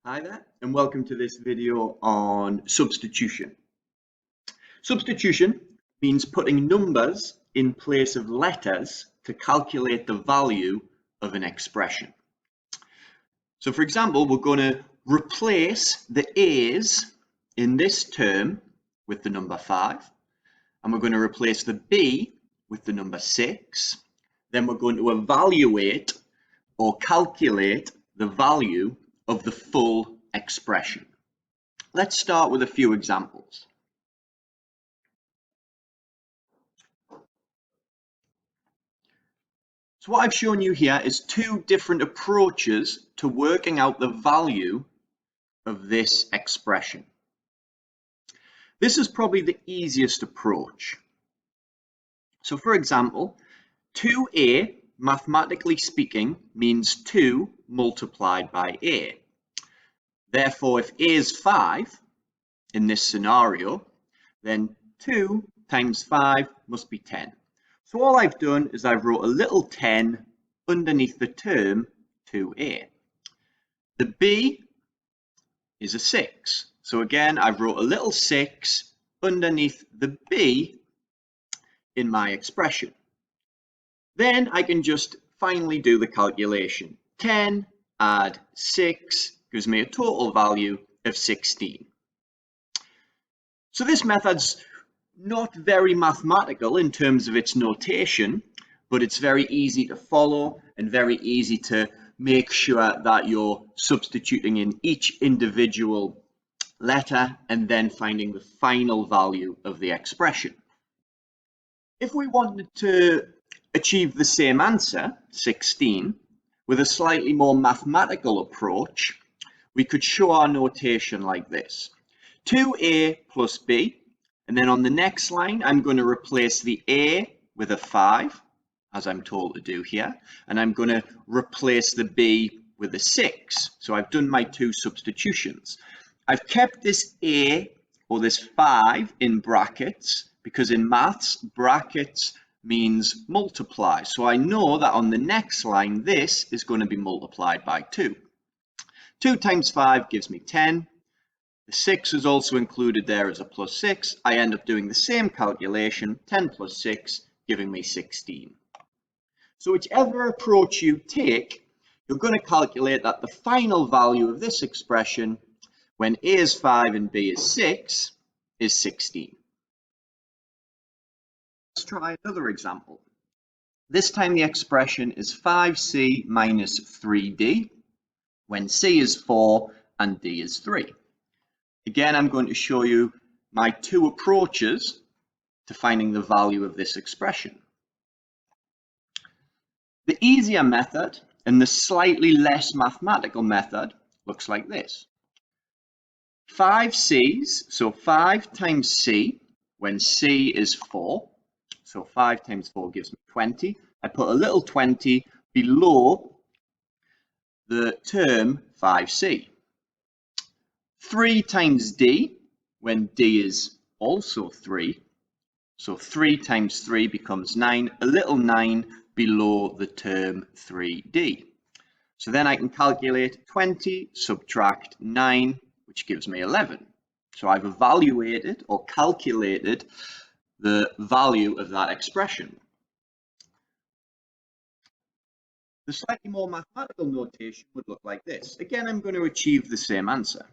Hi there, and welcome to this video on substitution. Substitution means putting numbers in place of letters to calculate the value of an expression. So for example, we're going to replace the A's in this term with the number 5, and we're going to replace the B with the number 6. Then we're going to evaluate or calculate the value of the full expression. Let's start with a few examples. So what I've shown you here is two different approaches to working out the value of this expression. This is probably the easiest approach. So for example, 2a, mathematically speaking, means 2 multiplied by a. Therefore, if a is 5 in this scenario, then 2 times 5 must be 10. So all I've done is I've wrote a little 10 underneath the term 2a. The b is a 6. So again, I've wrote a little 6 underneath the b in my expression. Then I can just finally do the calculation. 10 add 6 gives me a total value of 16. So this method's not very mathematical in terms of its notation, but it's very easy to follow and very easy to make sure that you're substituting in each individual letter and then finding the final value of the expression. If we wanted to achieve the same answer, 16, with a slightly more mathematical approach, we could show our notation like this. 2a plus b, and then on the next line, I'm going to replace the a with a 5, as I'm told to do here, and I'm going to replace the b with a 6. So I've done my two substitutions. I've kept this a, or this 5, in brackets, because in maths, brackets means multiply. So I know that on the next line, this is going to be multiplied by 2. 2 times 5 gives me 10. The 6 is also included there as a plus 6. I end up doing the same calculation, 10 plus 6, giving me 16. So whichever approach you take, you're going to calculate that the final value of this expression, when a is 5 and b is 6, is 16. Let's try another example. This time the expression is 5c minus 3d, when c is 4 and d is 3. Again, I'm going to show you my two approaches to finding the value of this expression. The easier method and the slightly less mathematical method looks like this. 5 c's, so 5 times c, when c is 4, so 5 times 4 gives me 20. I put a little 20 below the term 5c. 3 times d, when d is also 3, so 3 times 3 becomes 9, a little 9 below the term 3d. So then I can calculate 20 subtract 9, which gives me 11. So I've evaluated or calculated the value of that expression. The slightly more mathematical notation would look like this. Again, I'm going to achieve the same answer.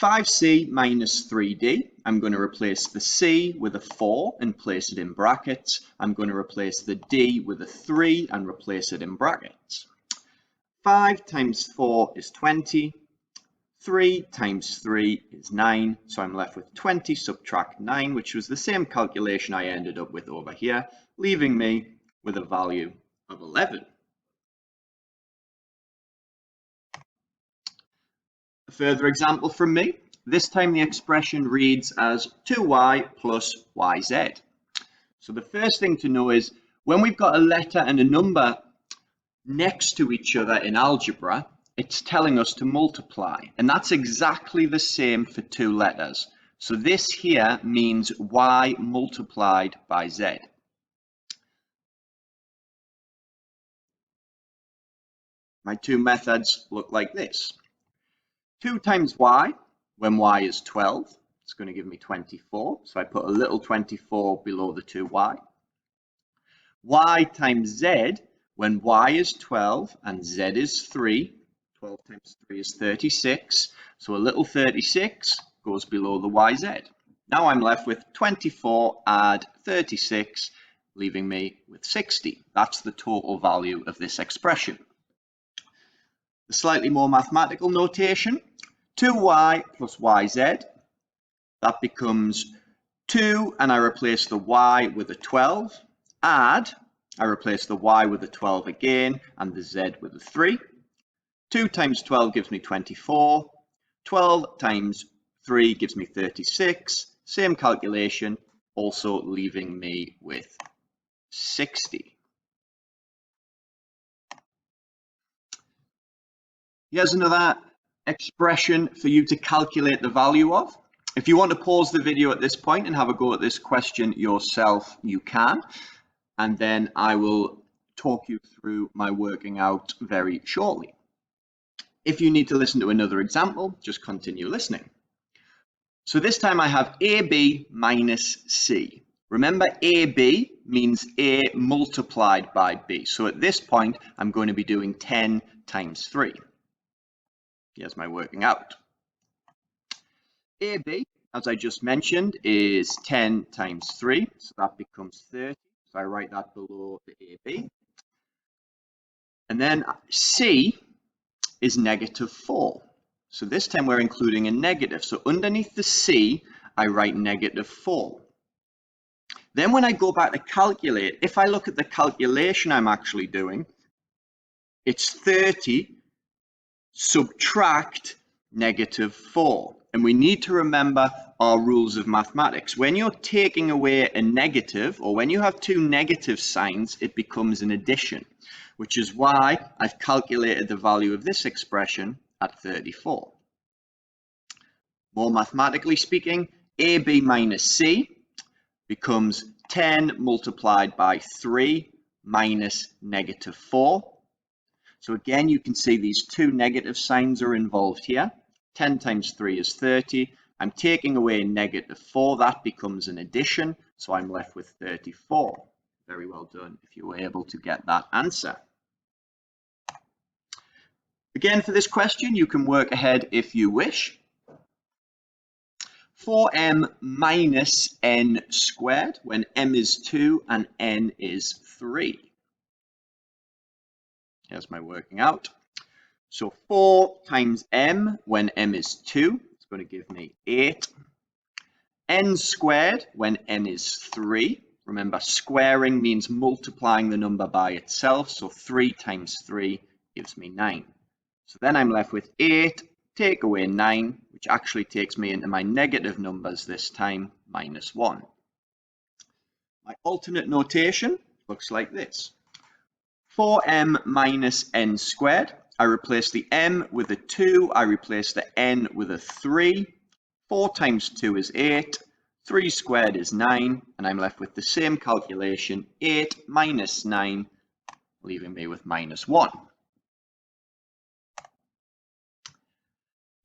5c minus 3d, I'm going to replace the c with a 4 and place it in brackets. I'm going to replace the d with a 3 and replace it in brackets. 5 times 4 is 20. 3 times 3 is 9, so I'm left with 20 subtract 9, which was the same calculation I ended up with over here, leaving me with a value of 11. A further example from me. This time the expression reads as 2y plus yz. So the first thing to know is when we've got a letter and a number next to each other in algebra, it's telling us to multiply, and that's exactly the same for two letters. So this here means y multiplied by z. My two methods look like this. 2 times y, when y is 12, it's going to give me 24. So I put a little 24 below the 2y. Y times z, when y is 12 and z is 3. 12 times 3 is 36. So a little 36 goes below the yz. Now I'm left with 24 add 36, leaving me with 60. That's the total value of this expression. The slightly more mathematical notation, 2y plus yz, that becomes 2 and I replace the y with a 12, add, I replace the y with a 12 again and the z with a 3. 2 times 12 gives me 24, 12 times 3 gives me 36, same calculation, also leaving me with 60. Here's another expression for you to calculate the value of. If you want to pause the video at this point and have a go at this question yourself, you can. And then I will talk you through my working out very shortly. If you need to listen to another example, just continue listening. So this time I have AB minus C. Remember, AB means A multiplied by B. So at this point, I'm going to be doing 10 times 3. Here's my working out. AB, as I just mentioned, is 10 times 3. So that becomes 30. So I write that below the AB. And then C is negative 4. So this time we're including a negative. So underneath the C, I write negative 4. Then when I go back to calculate, if I look at the calculation I'm actually doing, it's 30 subtract negative 4. And we need to remember our rules of mathematics. When you're taking away a negative, or when you have two negative signs, it becomes an addition, which is why I've calculated the value of this expression at 34. More mathematically speaking, AB minus C becomes 10 multiplied by 3 minus negative 4. So again, you can see these two negative signs are involved here. 10 times 3 is 30. I'm taking away negative 4. That becomes an addition. So I'm left with 34. Very well done if you were able to get that answer. Again, for this question, you can work ahead if you wish. 4m minus n squared when m is 2 and n is 3. Here's my working out. So 4 times m when m is 2, it's going to give me 8. N squared when n is 3. Remember, squaring means multiplying the number by itself. So 3 times 3 gives me 9. So then I'm left with 8, take away 9, which actually takes me into my negative numbers this time, minus 1. My alternate notation looks like this. 4m minus n squared. I replace the m with a 2. I replace the n with a 3. 4 times 2 is 8. 3 squared is 9. And I'm left with the same calculation, 8 minus 9, leaving me with minus 1.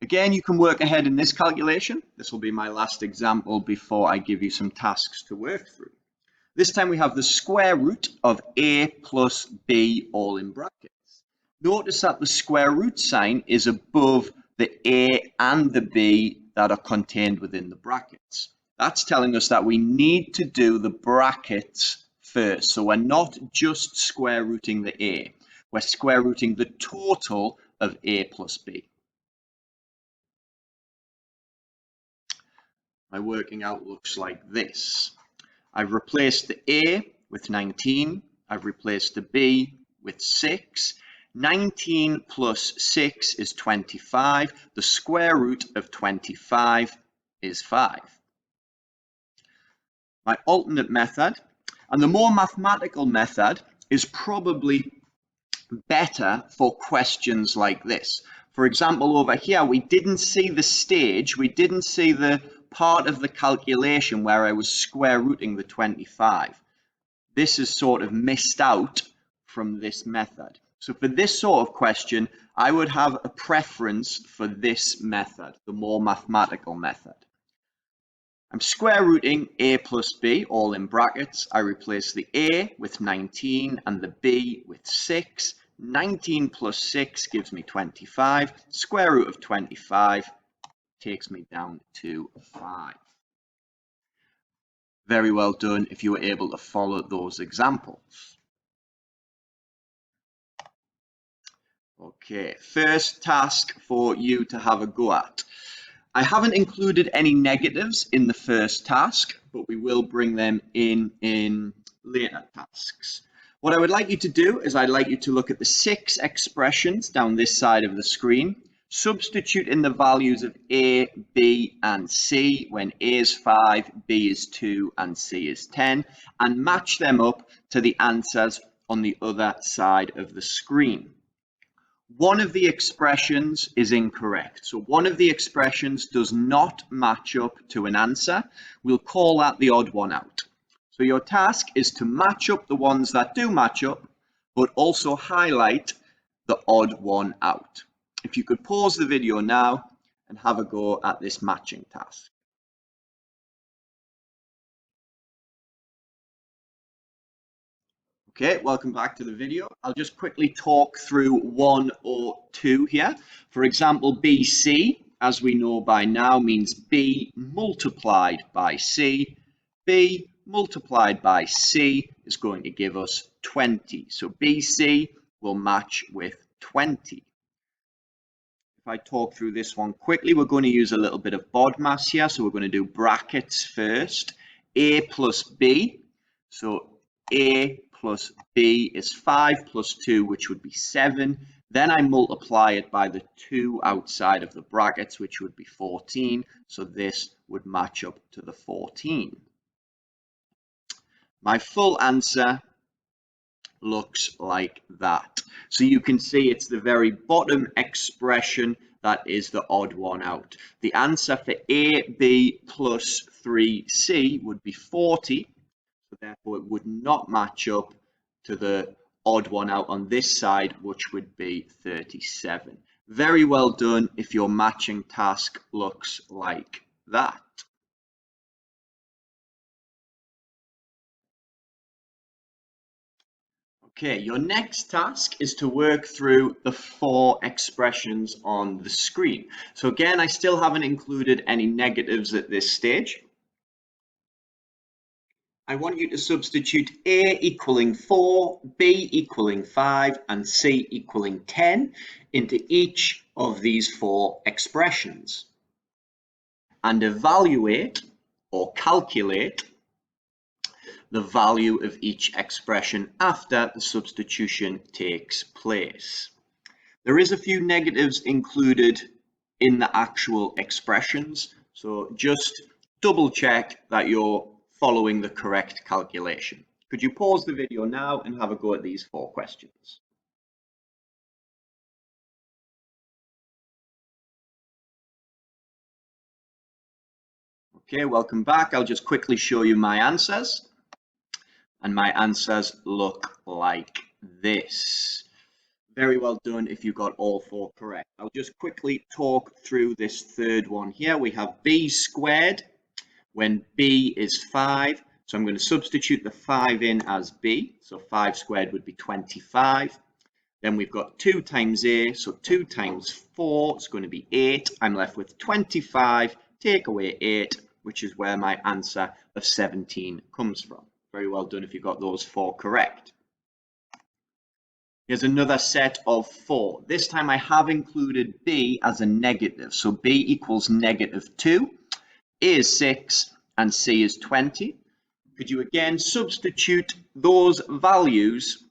Again, you can work ahead in this calculation. This will be my last example before I give you some tasks to work through. This time we have the square root of a plus b all in brackets. Notice that the square root sign is above the a and the b that are contained within the brackets. That's telling us that we need to do the brackets first. So we're not just square rooting the a, we're square rooting the total of a plus b. My working out looks like this. I've replaced the a with 19. I've replaced the b with 6. 19 plus 6 is 25. The square root of 25 is 5. My alternate method, and the more mathematical method, is probably better for questions like this. For example, over here, we didn't see the stage, we didn't see the part of the calculation where I was square rooting the 25. This is sort of missed out from this method. So for this sort of question, I would have a preference for this method, the more mathematical method. I'm square rooting a plus b, all in brackets. I replace the a with 19 and the b with 6. 19 plus 6 gives me 25. Square root of 25 takes me down to 5. Very well done if you were able to follow those examples. Okay, first task for you to have a go at. I haven't included any negatives in the first task, but we will bring them in later tasks. What I would like you to do is I'd like you to look at the 6 expressions down this side of the screen, substitute in the values of a, b, and c when a is 5, b is 2, and c is 10, and match them up to the answers on the other side of the screen. One of the expressions is incorrect. So one of the expressions does not match up to an answer. We'll call that the odd one out. So your task is to match up the ones that do match up, but also highlight the odd one out. If you could pause the video now and have a go at this matching task. Okay, welcome back to the video. I'll just quickly talk through 1 or 2 here. For example, BC, as we know by now, means B multiplied by C. B multiplied by C is going to give us 20. So BC will match with 20. If I talk through this one quickly, we're going to use a little bit of BODMAS here. So we're going to do brackets first. A plus B. So A plus B is 5 plus 2, which would be 7. Then I multiply it by the 2 outside of the brackets, which would be 14. So this would match up to the 14. My full answer looks like that. So you can see it's the very bottom expression that is the odd one out. The answer for AB plus 3C would be 40. So therefore it would not match up to the odd one out on this side, which would be 37. Very well done if your matching task looks like that. Okay, your next task is to work through the 4 expressions on the screen. So again, I still haven't included any negatives at this stage. I want you to substitute A equaling 4, B equaling 5, and C equaling 10 into each of these 4 expressions and evaluate or calculate the value of each expression after the substitution takes place. There is a few negatives included in the actual expressions, so just double check that you're following the correct calculation. Could you pause the video now and have a go at these 4 questions? Okay, welcome back. I'll just quickly show you my answers. And my answers look like this. Very well done if you got all 4 correct. I'll just quickly talk through this third one here. We have B squared when B is 5. So I'm going to substitute the 5 in as B. So 5 squared would be 25. Then we've got 2 times A. So 2 times 4 is going to be 8. I'm left with 25. Take away 8, which is where my answer of 17 comes from. Very well done if you got those 4 correct. Here's another set of 4. This time I have included B as a negative. So B equals negative 2, A is 6, and C is 20. Could you again substitute those values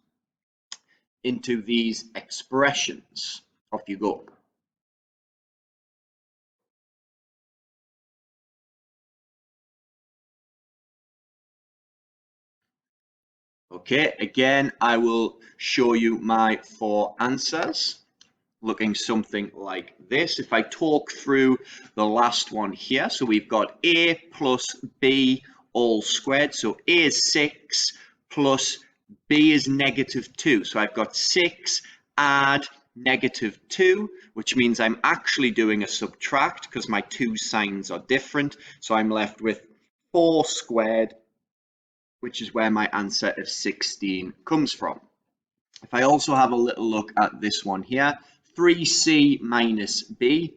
into these expressions? Off you go. Okay, again, I will show you my 4 answers, looking something like this. If I talk through the last one here, so we've got A plus B all squared. So A is 6 plus B is negative 2. So I've got 6 add -2, which means I'm actually doing a subtract because my two signs are different. So I'm left with 4 squared, which is where my answer of 16 comes from. If I also have a little look at this one here, 3c minus b,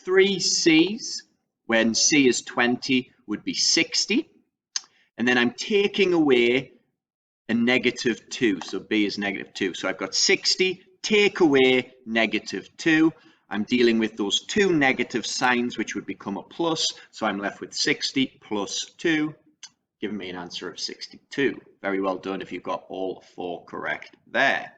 3c's when c is 20 would be 60, and then I'm taking away a -2, so b is -2. So I've got 60, take away -2. I'm dealing with those two negative signs, which would become a plus, so I'm left with 60 plus 2, giving me an answer of 62. Very well done if you've got all 4 correct there.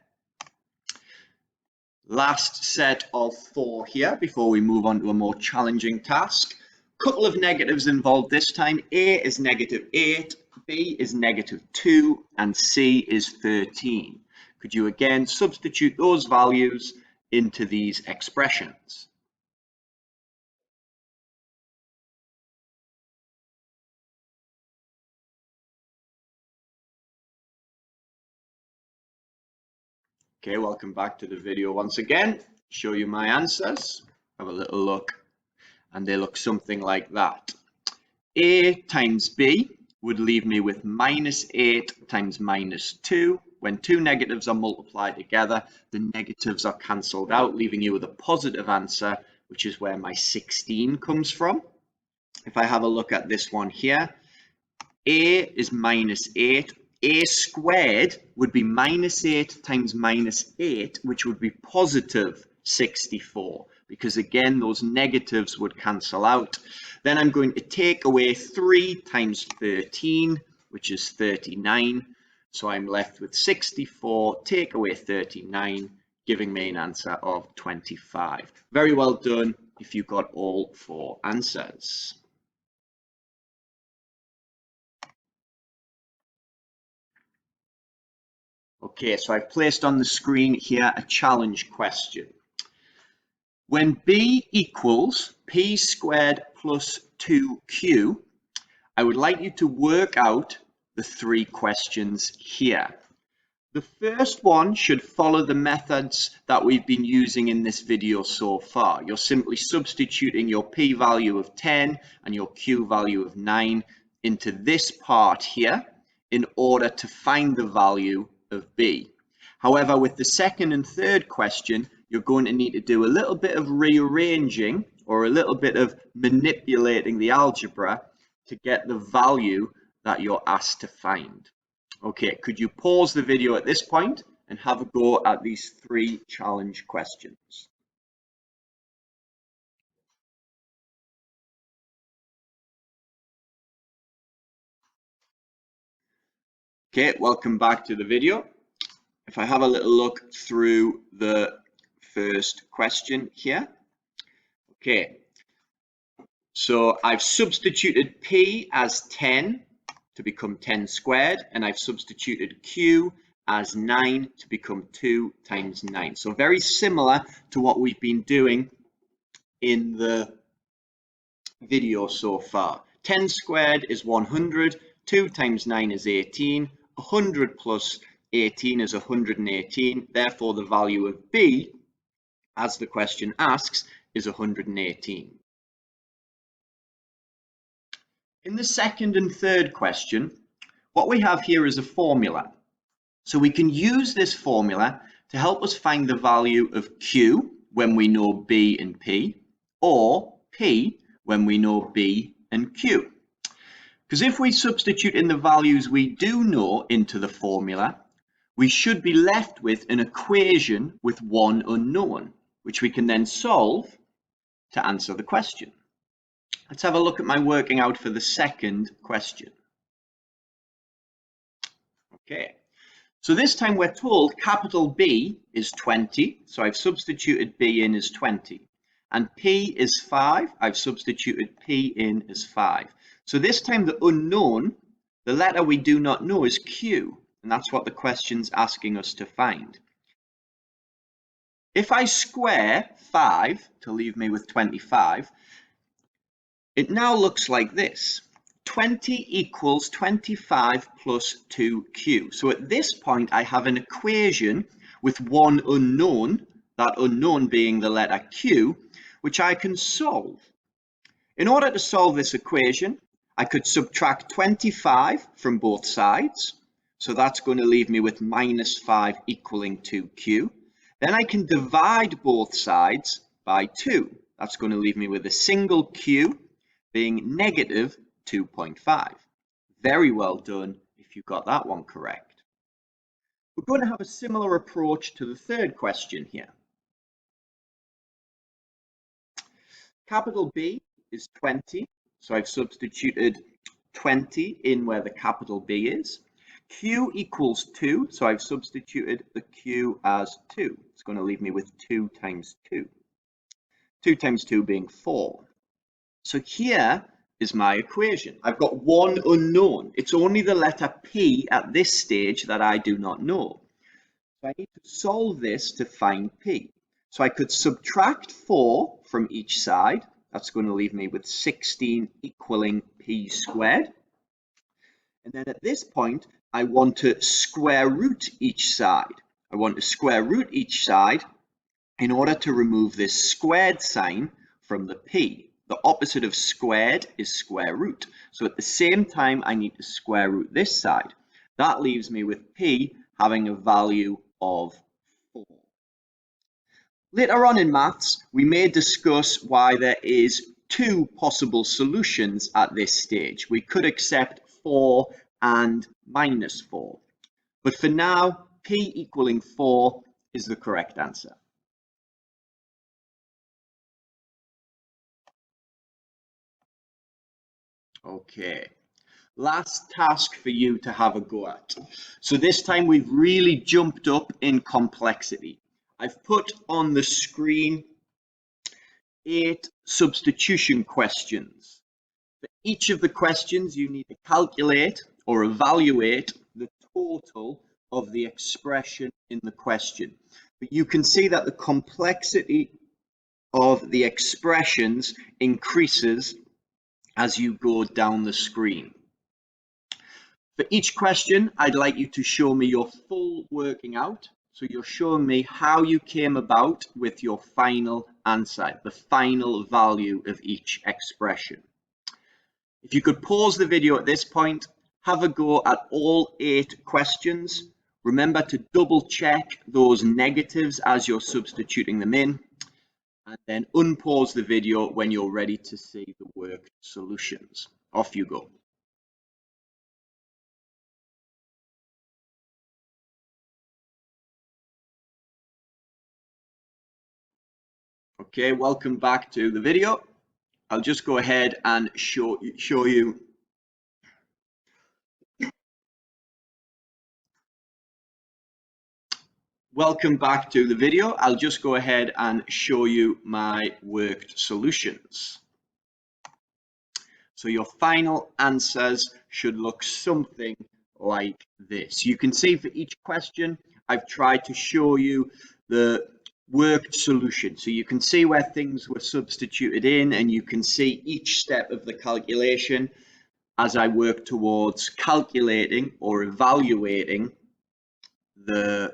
Last set of 4 here before we move on to a more challenging task. Couple of negatives involved this time. A is -8, B is -2, and C is 13. Could you again substitute those values into these expressions? Okay, welcome back to the video once again. Show you my answers. Have a little look, and they look something like that. A times B would leave me with -8 times -2. When two negatives are multiplied together, the negatives are cancelled out, leaving you with a positive answer, which is where my 16 comes from. If I have a look at this one here, A is -8. A squared would be -8 times -8, which would be positive 64, because again, those negatives would cancel out. Then I'm going to take away 3 times 13, which is 39. So I'm left with 64, take away 39, giving me an answer of 25. Very well done if you got all 4 answers. Okay, so I've placed on the screen here a challenge question. When b equals p squared plus 2q, I would like you to work out the 3 questions here. The first one should follow the methods that we've been using in this video so far. You're simply substituting your p value of 10 and your q value of 9 into this part here in order to find the value of b. However, with the second and third question, you're going to need to do a little bit of rearranging or a little bit of manipulating the algebra to get the value that you're asked to find. Okay, could you pause the video at this point and have a go at these 3 challenge questions? Okay, welcome back to the video. If I have a little look through the first question here. Okay, so I've substituted p as 10 to become 10 squared, and I've substituted q as 9 to become 2 times 9. So very similar to what we've been doing in the video so far. 10 squared is 100, 2 times 9 is 18, 100 plus 18 is 118, therefore the value of b, as the question asks, is 118. In the second and third question, what we have here is a formula. So we can use this formula to help us find the value of q when we know b and p, or p when we know b and q. Because if we substitute in the values we do know into the formula, we should be left with an equation with one unknown, which we can then solve to answer the question. Let's have a look at my working out for the second question. Okay, so this time we're told capital B is 20, so I've substituted B in as 20. And P is 5, I've substituted P in as 5. So this time the unknown, the letter we do not know, is Q, and that's what the question's asking us to find. If I square 5 to leave me with 25, it now looks like this. 20 equals 25 plus 2q. So at this point, I have an equation with one unknown, that unknown being the letter Q, which I can solve. In order to solve this equation, I could subtract 25 from both sides. So that's going to leave me with minus 5 equaling 2Q. Then I can divide both sides by 2. That's going to leave me with a single Q being negative 2.5. Very well done if you got that one correct. We're going to have a similar approach to the third question here. Capital B is 20, so I've substituted 20 in where the capital B is. Q equals 2, so I've substituted the Q as 2. It's going to leave me with 2 times 2. 2 times 2 being 4. So here is my equation. I've got one unknown. It's only the letter P at this stage that I do not know. So I need to solve this to find P. So I could subtract 4 from each side. That's going to leave me with 16 equaling P squared. And then at this point, I want to square root each side. I want to square root each side in order to remove this squared sign from the P. The opposite of squared is square root. So at the same time, I need to square root this side. That leaves me with P having a value of 4. Later on in maths, we may discuss why there is 2 possible solutions at this stage. We could accept 4 and minus 4. But for now, P equaling 4 is the correct answer. Okay, last task for you to have a go at. So this time we've really jumped up in complexity. I've put on the screen 8 substitution questions. For each of the questions, you need to calculate or evaluate the total of the expression in the question. But you can see that the complexity of the expressions increases as you go down the screen. For each question, I'd like you to show me your full working out. So you're showing me how you came about with your final answer, the final value of each expression. If you could pause the video at this point, have a go at all 8 questions. Remember to double check those negatives as you're substituting them in, and then unpause the video when you're ready to see the worked solutions. Off you go. Okay, welcome back to the video. I'll just go ahead and show you Welcome back to the video. I'll just go ahead and show you my worked solutions. So your final answers should look something like this. You can see for each question, I've tried to show you the worked solution. So you can see where things were substituted in, and you can see each step of the calculation as I work towards calculating or evaluating the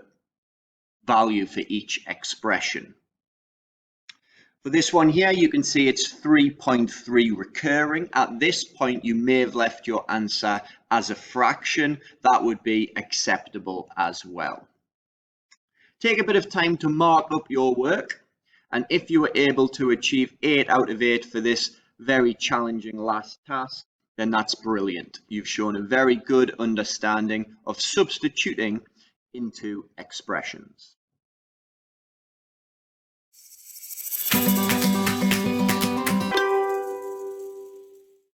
value for each expression. For this one here, you can see it's 3.3 recurring. At this point, you may have left your answer as a fraction. That would be acceptable as well. Take a bit of time to mark up your work, and if you were able to achieve 8 out of 8 for this very challenging last task, then that's brilliant. You've shown a very good understanding of substituting into expressions.